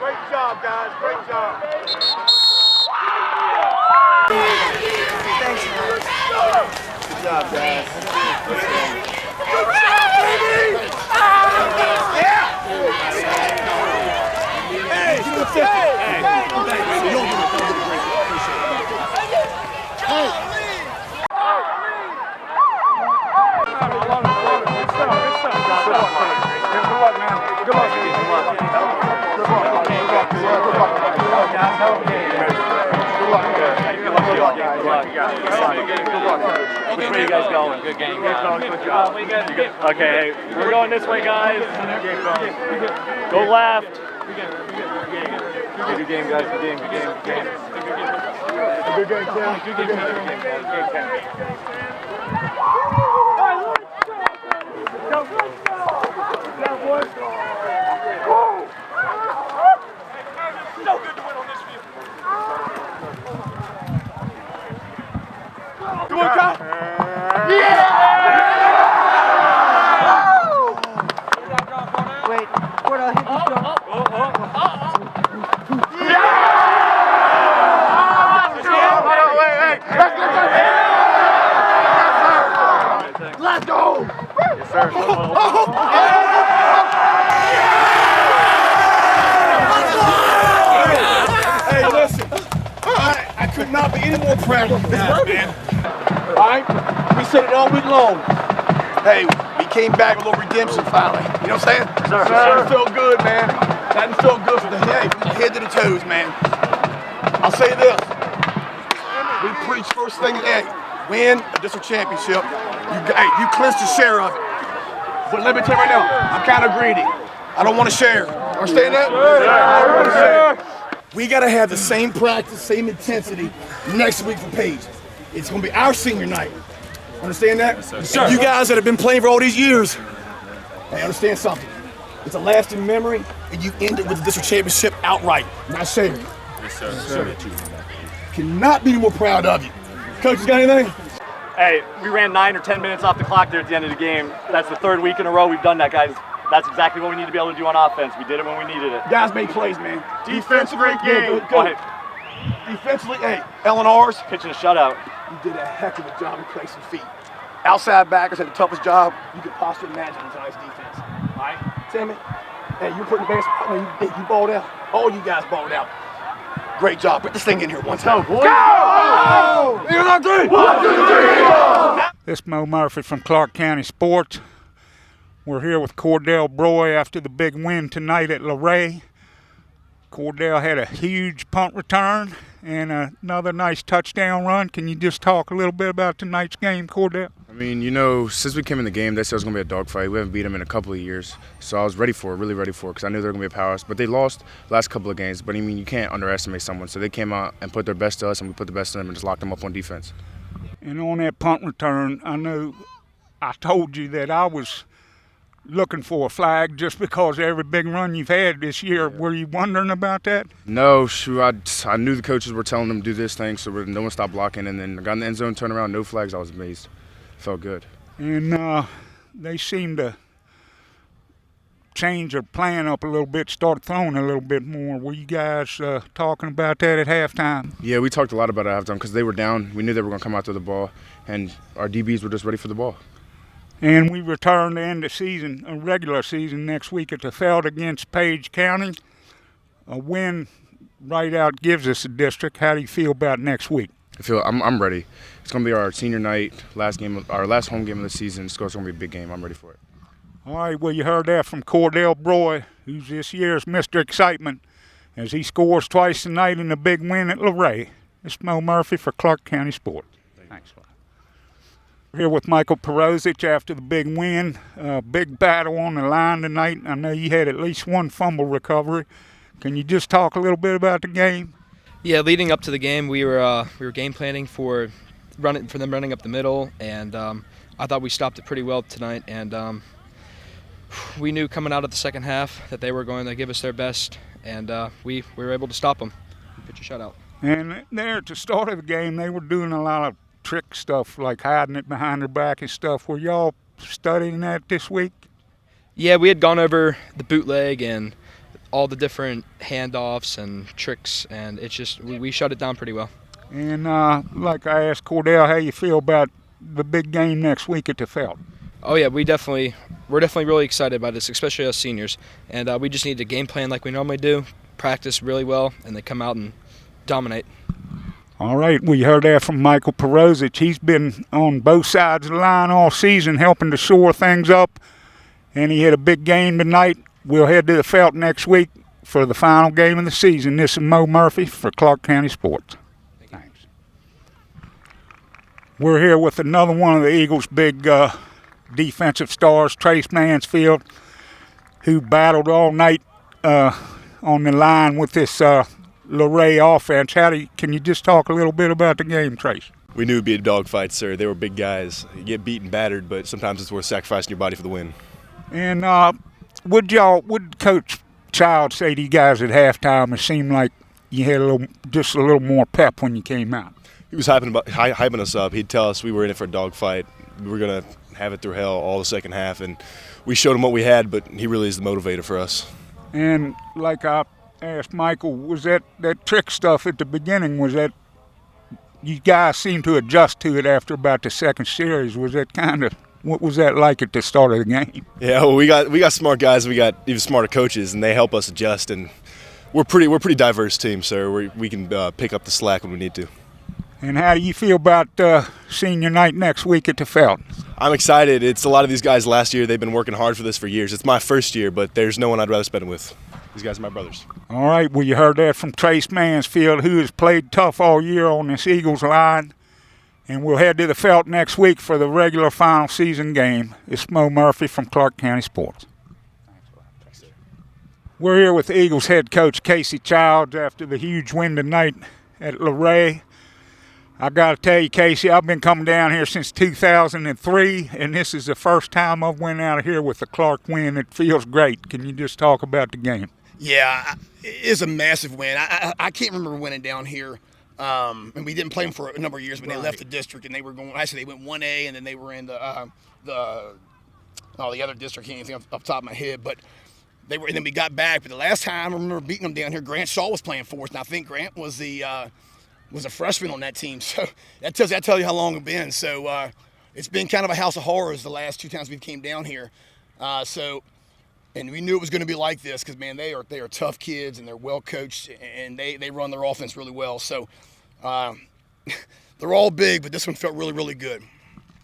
Great job, guys. Great job. Thanks, man. Good job, guys. Good job, baby! Yeah! Hey! Which way you guys going? Good game. Good job. Okay, hey, we're going this way, guys. Go left. Good game, guys. Good game. Good game. Good game. Good game, Tim. Good game, Tim. So good to win on this field. Come on, Kyle. Yeah! Wait, Cordell, hit this jump. Let's go! Yes, sir. Hey, listen. I could not be any more proud of you guys, man. All right? We said it all week long. Hey, we came back with a little redemption finally. You know what I'm saying? Sir. That felt good, man. That felt good from the head to the toes, man. I'll say this. We preach first thing today. Win a district championship. You clinched a share of it. But let me tell you right now, I'm kind of greedy. I don't want to share. Understand that? Sure. We got to have the same practice, same intensity next week for Page. It's going to be our senior night. Understand that? Yes, sir. You guys that have been playing for all these years, hey, understand something. It's a lasting memory, and you end it with the district championship outright, not sharing. Yes, sir. Yes, sir. Cannot be more proud of you. Coach, you got anything? Hey, we ran 9 or 10 minutes off the clock there at the end of the game. That's the third week in a row we've done that, guys. That's exactly what we need to be able to do on offense. We did it when we needed it. Guys made plays, man. Defense, great game. Good. Defensively, hey, L&R's. Pitching a shutout. You did a heck of a job in placing feet. Outside backers had the toughest job you could possibly imagine in tonight's defense. All right, Timmy, hey, you putting the baseball, you balled out. All you guys balled out. Great job. Put this thing in here one time. Go, boys. Go! Here's on three. 1, 2, 3, This is Moe Murphy from Clarke County Sports. We're here with Cordell Broy after the big win tonight at Luray. Cordell had a huge punt return and another nice touchdown run. Can you just talk a little bit about tonight's game, Cordell? I mean, you know, since we came in the game, they said it was going to be a dogfight. We haven't beat them in a couple of years. So I was ready for it, really ready for it, because I knew they were going to be a powerhouse. But they lost the last couple of games. But, I mean, you can't underestimate someone. So they came out and put their best to us, and we put the best to them and just locked them up on defense. And on that punt return, I know I told you that I was looking for a flag just because of every big run you've had this year. Were you wondering about that? No, shoot, I knew the coaches were telling them to do this thing, so no one stopped blocking. And then I got in the end zone, turned around, no flags. I was amazed. Felt good. And they seemed to change their plan up a little bit, start throwing a little bit more. Were you guys talking about that at halftime? Yeah, we talked a lot about it at halftime because they were down. We knew they were going to come after the ball, and our DBs were just ready for the ball. And we return to end the season, a regular season, next week at the Field against Page County. A win right out gives us a district. How do you feel about next week? I'm ready. It's going to be our senior night, our last home game of the season. It's going to be a big game. I'm ready for it. All right, well, you heard that from Cordell Broy, who's this year's Mr. Excitement, as he scores twice tonight in a big win at Luray. It's Moe Murphy for Clarke County Sports. Thanks. We're here with Michael Perozich after the big win. Big battle on the line tonight. I know you had at least one fumble recovery. Can you just talk a little bit about the game? Yeah, leading up to the game, we were game planning for them running up the middle, and I thought we stopped it pretty well tonight. And we knew coming out of the second half that they were going to give us their best, and we were able to stop them. Pitch a shutout. And there at the start of the game, they were doing a lot of trick stuff, like hiding it behind their back and stuff. Were y'all studying that this week? Yeah, we had gone over the bootleg and all the different handoffs and tricks, and it's just we shut it down pretty well. And like I asked Cordell, how you feel about the big game next week at the Felt? Oh yeah, we're definitely really excited about this, especially us seniors. And we just need to game plan like we normally do, practice really well, and then come out and dominate. All right, we heard that from Michael Perozich. He's been on both sides of the line all season, helping to shore things up, and he had a big game tonight. We'll head to the Felt next week for the final game of the season. This is Moe Murphy for Clarke County Sports. Thanks. We're here with another one of the Eagles' big defensive stars, Trace Mansfield, who battled all night on the line with this Luray offense. Can you just talk a little bit about the game, Trace? We knew it'd be a dogfight, sir. They were big guys. You get beat and battered, but sometimes it's worth sacrificing your body for the win. And would Coach Child say to you guys at halftime? It seemed like you had just a little more pep when you came out. He was hyping us up. He'd tell us we were in it for a dogfight. We were gonna have it through hell all the second half, and we showed him what we had. But he really is the motivator for us. And like I asked Michael, was that trick stuff at the beginning? Was that you guys seemed to adjust to it after about the second series? Was that what was that like at the start of the game? Yeah, well, we got smart guys. We got even smarter coaches, and they help us adjust. And we're pretty diverse team, sir. We can pick up the slack when we need to. And how do you feel about senior night next week at the Felt? I'm excited. It's a lot of these guys last year. They've been working hard for this for years. It's my first year, but there's no one I'd rather spend it with. These guys are my brothers. All right, well, you heard that from Trace Mansfield, who has played tough all year on this Eagles line. And we'll head to the Felt next week for the regular final season game. It's Moe Murphy from Clarke County Sports. We're here with the Eagles head coach Casey Childs after the huge win tonight at Luray. I got to tell you, Casey, I've been coming down here since 2003, and this is the first time I've went out of here with a Clarke win. It feels great. Can you just talk about the game? Yeah, it's a massive win. I can't remember winning down here. And we didn't play them for a number of years when they left the district, and they were going. Actually, they went 1A, and then they were in the other district. I can't even think off the top of my head, but they were. And then we got back. But the last time I remember beating them down here, Grant Shaw was playing for us, and I think Grant was a freshman on that team. So that tells you how long it's been. So it's been kind of a house of horrors the last two times we came down here. And we knew it was going to be like this because, man, they are tough kids, and they're well coached, and they run their offense really well. So they're all big, but this one felt really, really good.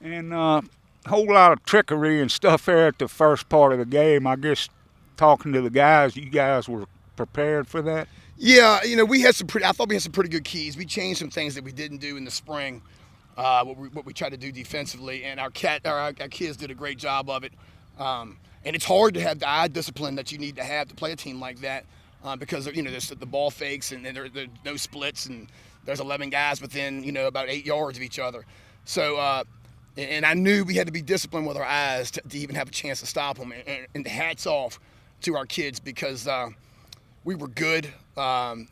And a whole lot of trickery and stuff there at the first part of the game. I guess talking to the guys, you guys were prepared for that? Yeah, we had I thought we had some pretty good keys. We changed some things that we didn't do in the spring, what we tried to do defensively, and our kids did a great job of it. And it's hard to have the eye discipline that you need to have to play a team like that because there's the ball fakes and then there's no splits and there's 11 guys within about 8 yards of each other. So and I knew we had to be disciplined with our eyes to even have a chance to stop them. And hats off to our kids because we were good and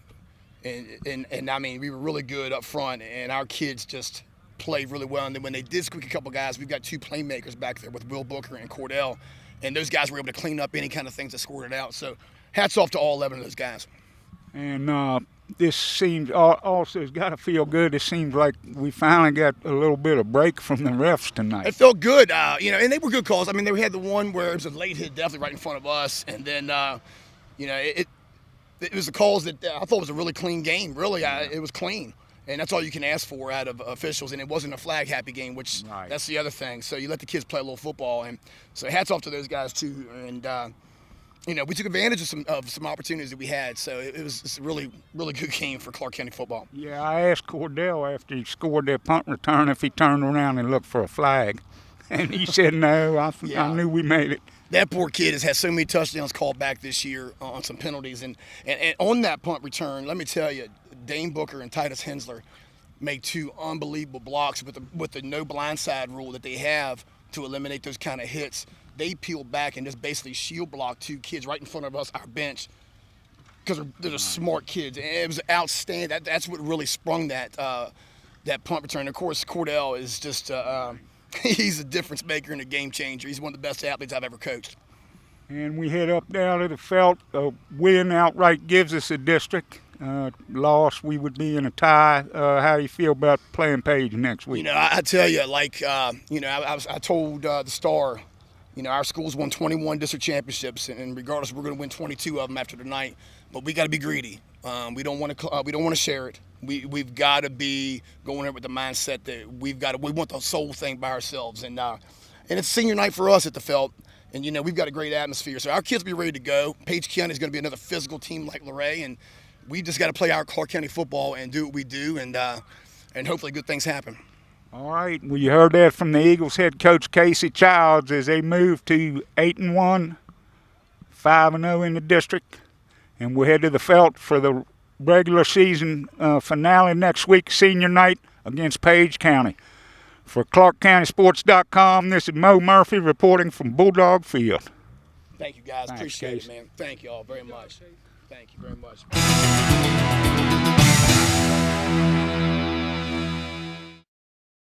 I mean we were really good up front, and our kids just played really well. And then when they did squeak a couple guys, we've got two playmakers back there with Will Booker and Cordell. And those guys were able to clean up any kind of things that scored it out. So hats off to all 11 of those guys. And this seems also has got to feel good. It seems like we finally got a little bit of break from the refs tonight. It felt good, and they were good calls. I mean, they had the one where it was a late hit definitely right in front of us. And then, it was the calls that I thought was a really clean game. Really, it was clean. And that's all you can ask for out of officials. And it wasn't a flag-happy game, which That's the other thing. So you let the kids play a little football. And so hats off to those guys, too. And, we took advantage of some opportunities that we had. So it's a really, really good game for Clarke County football. Yeah, I asked Cordell after he scored that punt return if he turned around and looked for a flag. And he said no. I knew we made it. That poor kid has had so many touchdowns called back this year on some penalties. And on that punt return, let me tell you, Dane Booker and Titus Hensler made two unbelievable blocks with the no blindside rule that they have to eliminate those kind of hits. They peeled back and just basically shield blocked two kids right in front of us, our bench, because they're just smart kids. And it was outstanding. That's what really sprung that punt return. Of course, Cordell is just he's a difference maker and a game changer. He's one of the best athletes I've ever coached. And we head up down to the Felt. A win outright gives us a district. Loss, we would be in a tie. How do you feel about playing Page next week? You know, I tell you, like, you know, I told the Star, you know, our school's won 21 district championships, and regardless, we're going to win 22 of them after tonight. But we got to be greedy. We don't want to share it. We've got to be going in with the mindset that we want the whole thing by ourselves. And it's senior night for us at the Felt. And, you know, we've got a great atmosphere. So our kids will be ready to go. Page County is going to be another physical team like Luray. And we just got to play our Clarke County football and do what we do. And hopefully good things happen. All right. Well, you heard that from the Eagles head coach Casey Childs as they move to 8-1, 5-0 in the district. And we'll head to the Felt for the regular season finale next week, senior night against Page County. For ClarkeCountySports.com, this is Moe Murphy reporting from Bulldog Field. Thank you, guys. Thanks, Appreciate Casey. it, man. Thank you all very much. Thank you very much.